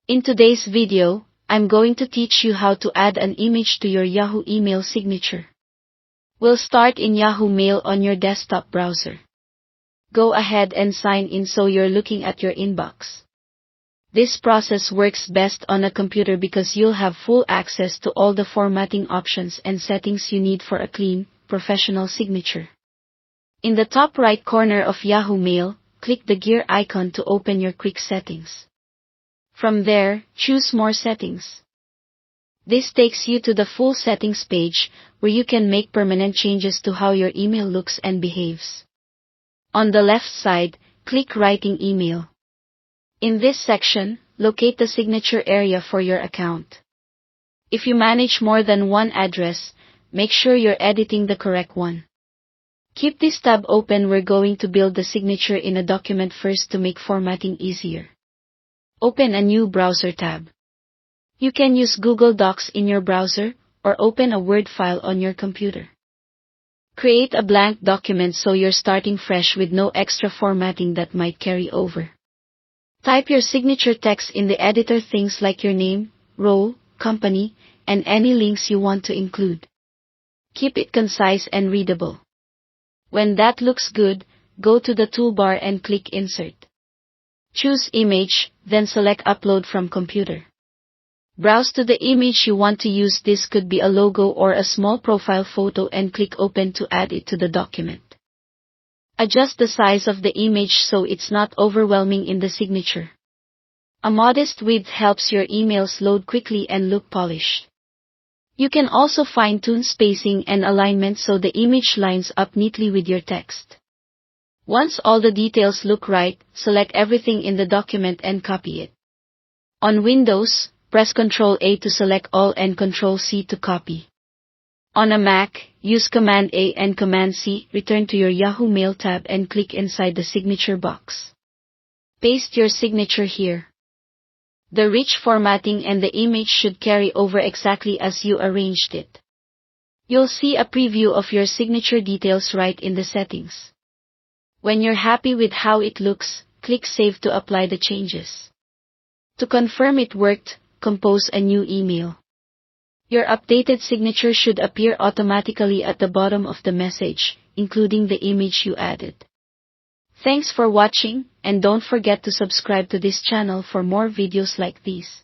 In today's video, I'm going to teach you how to add an image to your Yahoo email signature. We'll start in Yahoo Mail on your desktop browser. Go ahead and sign in so you're looking at your inbox. This process works best on a computer because you'll have full access to all the formatting options and settings you need for a clean, professional signature. In the top right corner of Yahoo Mail, click the gear icon to open your quick settings. From there, choose More Settings. This takes you to the full settings page, where you can make permanent changes to how your email looks and behaves. On the left side, click Writing Email. In this section, locate the signature area for your account. If you manage more than one address, make sure you're editing the correct one. Keep this tab open. We're going to build the signature in a document first to make formatting easier. Open a new browser tab. You can use Google Docs in your browser, or open a Word file on your computer. Create a blank document so you're starting fresh with no extra formatting that might carry over. Type your signature text in the editor, things like your name, role, company, and any links you want to include. Keep it concise and readable. When that looks good, go to the toolbar and click Insert. Choose Image, then select Upload from Computer. Browse to the image you want to use. This could be a logo or a small profile photo, and click Open to add it to the document. Adjust the size of the image so it's not overwhelming in the signature. A modest width helps your emails load quickly and look polished. You can also fine-tune spacing and alignment so the image lines up neatly with your text. Once all the details look right, select everything in the document and copy it. On Windows, press Ctrl-A to select all and Ctrl-C to copy. On a Mac, use Command-A and Command-C. Return to your Yahoo Mail tab and click inside the signature box. Paste your signature here. The rich formatting and the image should carry over exactly as you arranged it. You'll see a preview of your signature details right in the settings. When you're happy with how it looks, click Save to apply the changes. To confirm it worked, compose a new email. Your updated signature should appear automatically at the bottom of the message, including the image you added. Thanks for watching, and don't forget to subscribe to this channel for more videos like these.